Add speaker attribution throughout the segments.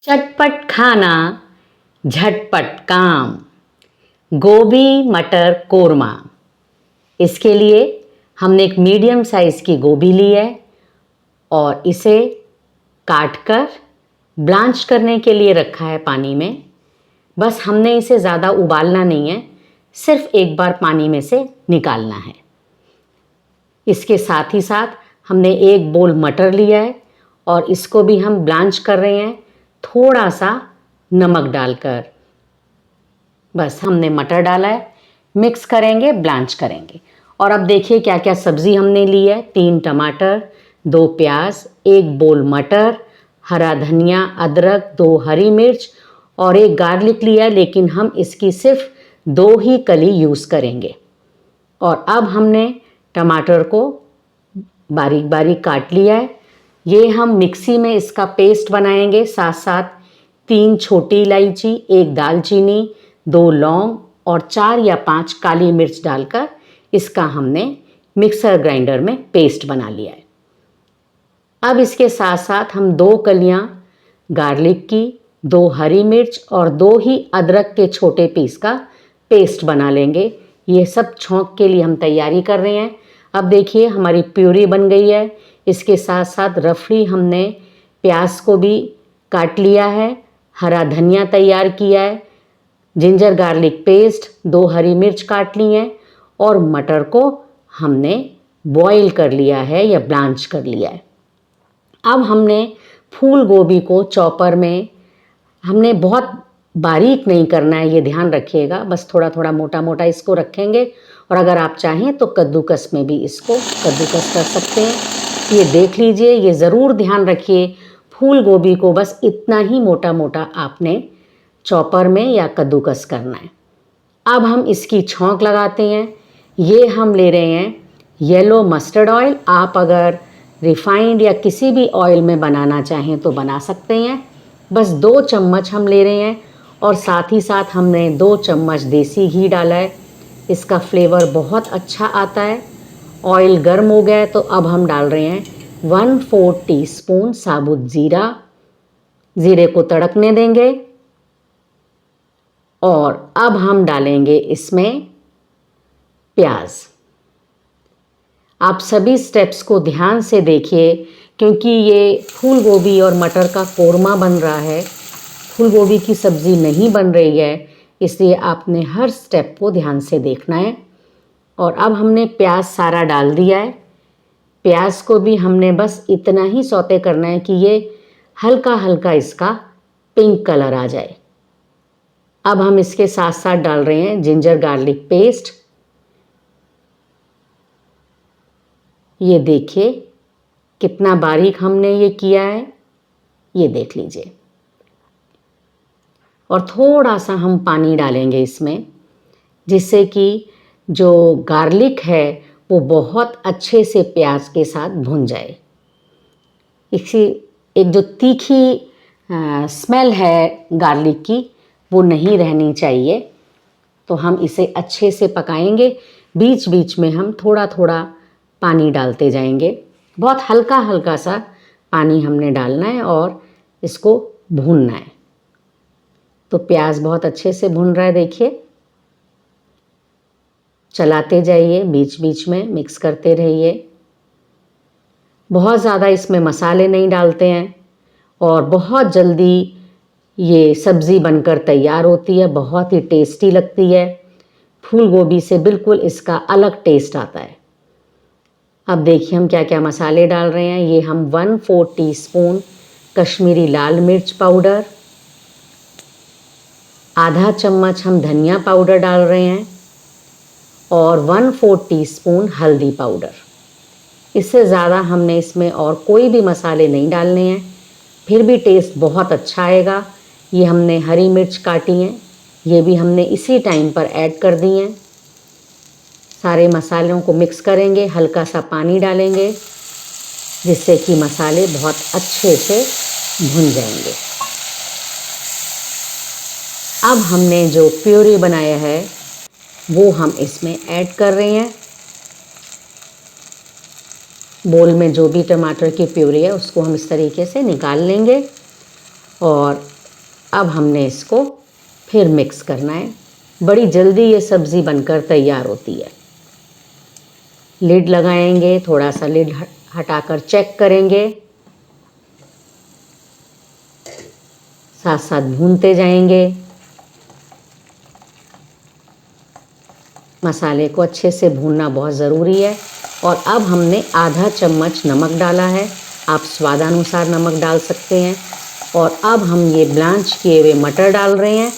Speaker 1: चटपट खाना, झटपट काम, गोभी मटर कोरमा। इसके लिए हमने एक मीडियम साइज़ की गोभी ली है और इसे काटकर ब्लांच करने के लिए रखा है पानी में। बस हमने इसे ज़्यादा उबालना नहीं है, सिर्फ एक बार पानी में से निकालना है। इसके साथ ही साथ हमने एक बोल मटर लिया है और इसको भी हम ब्लांच कर रहे हैं थोड़ा सा नमक डालकर। बस हमने मटर डाला है, मिक्स करेंगे, ब्लांच करेंगे। और अब देखिए क्या क्या सब्ज़ी हमने ली है। 3 टमाटर, 2 प्याज, 1 बोल मटर, हरा धनिया, अदरक, 2 हरी मिर्च और 1 गार्लिक लिया है, लेकिन हम इसकी सिर्फ 2 ही कली यूज़ करेंगे। और अब हमने टमाटर को बारीक बारीक काट लिया है। ये हम मिक्सी में इसका पेस्ट बनाएंगे। साथ साथ 3 छोटी इलायची, 1 दालचीनी, 2 लौंग और 4 या 5 काली मिर्च डालकर इसका हमने मिक्सर ग्राइंडर में पेस्ट बना लिया है। अब इसके साथ साथ हम 2 कलियां गार्लिक की, 2 हरी मिर्च और 2 ही अदरक के छोटे पीस का पेस्ट बना लेंगे। ये सब छौंक के लिए हम तैयारी कर रहे हैं। अब देखिए हमारी प्यूरी बन गई है। इसके साथ साथ रफली हमने प्याज को भी काट लिया है, हरा धनिया तैयार किया है, जिंजर गार्लिक पेस्ट, 2 हरी मिर्च काट ली हैं और मटर को हमने बॉईल कर लिया है या ब्लांच कर लिया है। अब हमने फूल गोभी को चॉपर में, हमने बहुत बारीक नहीं करना है, ये ध्यान रखिएगा। बस थोड़ा थोड़ा मोटा मोटा इसको रखेंगे और अगर आप चाहें तो कद्दूकस में भी इसको कद्दूकस कर सकते हैं। ये देख लीजिए, ये ज़रूर ध्यान रखिए फूल गोभी को बस इतना ही मोटा मोटा आपने चॉपर में या कद्दूकस करना है। अब हम इसकी छौंक लगाते हैं। ये हम ले रहे हैं येलो मस्टर्ड ऑयल। आप अगर रिफाइंड या किसी भी ऑयल में बनाना चाहें तो बना सकते हैं। बस 2 चम्मच हम ले रहे हैं और साथ ही साथ हमने 2 चम्मच देसी घी डाला है। इसका फ्लेवर बहुत अच्छा आता है। ऑयल गर्म हो गया है तो अब हम डाल रहे हैं 1/4 टीस्पून साबुत ज़ीरा। ज़ीरे को तड़कने देंगे और अब हम डालेंगे इसमें प्याज। आप सभी स्टेप्स को ध्यान से देखिए क्योंकि ये फूल गोभी और मटर का कोरमा बन रहा है, फूल गोभी की सब्ज़ी नहीं बन रही है, इसलिए आपने हर स्टेप को ध्यान से देखना है। और अब हमने प्याज सारा डाल दिया है। प्याज को भी हमने बस इतना ही सौते करना है कि ये हल्का हल्का इसका पिंक कलर आ जाए। अब हम इसके साथ साथ डाल रहे हैं जिंजर गार्लिक पेस्ट। ये देखिए कितना बारीक हमने ये किया है, ये देख लीजिए। और थोड़ा सा हम पानी डालेंगे इसमें जिससे कि जो गार्लिक है वो बहुत अच्छे से प्याज के साथ भुन जाए। इसी एक जो तीखी स्मेल है गार्लिक की वो नहीं रहनी चाहिए। तो हम इसे अच्छे से पकाएंगे। बीच बीच में हम थोड़ा थोड़ा पानी डालते जाएंगे। बहुत हल्का हल्का सा पानी हमने डालना है और इसको भूनना है। तो प्याज बहुत अच्छे से भुन रहा है, देखिए। चलाते जाइए, बीच बीच में मिक्स करते रहिए। बहुत ज़्यादा इसमें मसाले नहीं डालते हैं और बहुत जल्दी ये सब्ज़ी बनकर तैयार होती है। बहुत ही टेस्टी लगती है। फूल गोभी से बिल्कुल इसका अलग टेस्ट आता है। अब देखिए हम क्या क्या मसाले डाल रहे हैं। ये हम 1/4 टीस्पून कश्मीरी लाल मिर्च पाउडर, आधा चम्मच हम धनिया पाउडर डाल रहे हैं और 1/4 टीस्पून हल्दी पाउडर। इससे ज़्यादा हमने इसमें और कोई भी मसाले नहीं डालने हैं, फिर भी टेस्ट बहुत अच्छा आएगा। ये हमने हरी मिर्च काटी हैं, ये भी हमने इसी टाइम पर ऐड कर दी हैं। सारे मसालों को मिक्स करेंगे, हल्का सा पानी डालेंगे जिससे कि मसाले बहुत अच्छे से भुन जाएंगे। अब हमने जो प्यूरी बनाया है वो हम इसमें ऐड कर रहे हैं। बोल में जो भी टमाटर की प्यूरी है उसको हम इस तरीके से निकाल लेंगे और अब हमने इसको फिर मिक्स करना है। बड़ी जल्दी ये सब्ज़ी बनकर तैयार होती है। लिड लगाएंगे, थोड़ा सा लिड हटाकर चेक करेंगे, साथ साथ भूनते जाएंगे। मसाले को अच्छे से भूनना बहुत ज़रूरी है। और अब हमने आधा चम्मच नमक डाला है, आप स्वादानुसार नमक डाल सकते हैं। और अब हम ये ब्लांच किए हुए मटर डाल रहे हैं।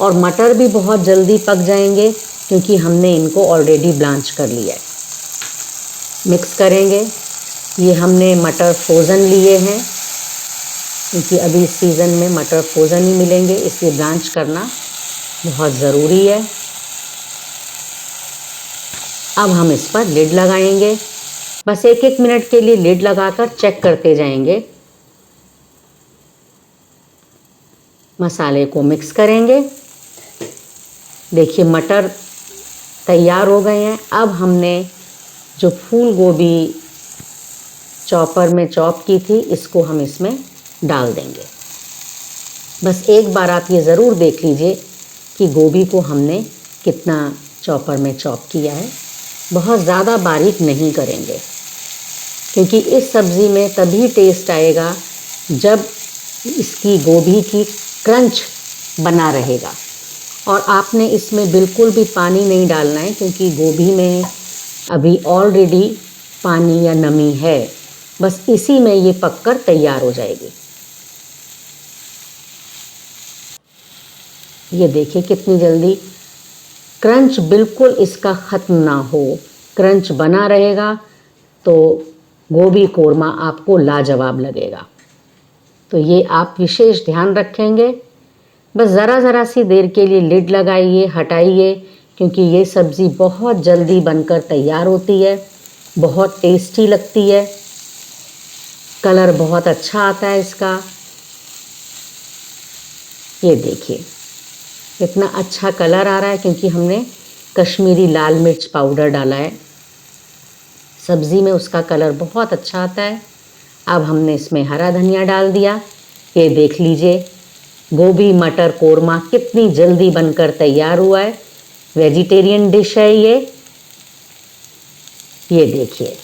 Speaker 1: और मटर भी बहुत जल्दी पक जाएंगे क्योंकि हमने इनको ऑलरेडी ब्लांच कर लिया है। मिक्स करेंगे। ये हमने मटर फ्रोज़न लिए हैं क्योंकि अभी इस सीज़न में मटर फ्रोज़न ही मिलेंगे, इसलिए ब्लांच करना बहुत ज़रूरी है। अब हम इस पर लिड लगाएंगे। बस 1-1 मिनट के लिए लिड लगाकर चेक करते जाएंगे। मसाले को मिक्स करेंगे। देखिए मटर तैयार हो गए हैं। अब हमने जो फूल गोभी चॉपर में चॉप की थी, इसको हम इसमें डाल देंगे। बस एक बार आप ये ज़रूर देख लीजिए कि गोभी को हमने कितना चॉपर में चॉप किया है। बहुत ज़्यादा बारीक नहीं करेंगे क्योंकि इस सब्ज़ी में तभी टेस्ट आएगा जब इसकी गोभी की क्रंच बना रहेगा। और आपने इसमें बिल्कुल भी पानी नहीं डालना है क्योंकि गोभी में अभी ऑलरेडी पानी या नमी है। बस इसी में ये पककर तैयार हो जाएगी। ये देखिए कितनी जल्दी। क्रंच बिल्कुल इसका ख़त्म ना हो, क्रंच बना रहेगा तो गोभी कोरमा आपको लाजवाब लगेगा। तो ये आप विशेष ध्यान रखेंगे। बस ज़रा सी देर के लिए लिड लगाइए, हटाइए, क्योंकि ये सब्ज़ी बहुत जल्दी बनकर तैयार होती है, बहुत टेस्टी लगती है। कलर बहुत अच्छा आता है इसका। ये देखिए कितना अच्छा कलर आ रहा है क्योंकि हमने कश्मीरी लाल मिर्च पाउडर डाला है सब्ज़ी में, उसका कलर बहुत अच्छा आता है। अब हमने इसमें हरा धनिया डाल दिया। ये देख लीजिए गोभी मटर कोरमा कितनी जल्दी बनकर तैयार हुआ है। वेजिटेरियन डिश है ये देखिए।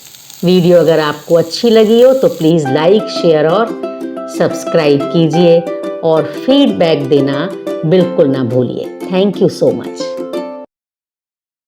Speaker 1: वीडियो अगर आपको अच्छी लगी हो तो प्लीज़ लाइक शेयर और सब्सक्राइब कीजिए और फीडबैक देना बिल्कुल ना भूलिए। Thank you so much.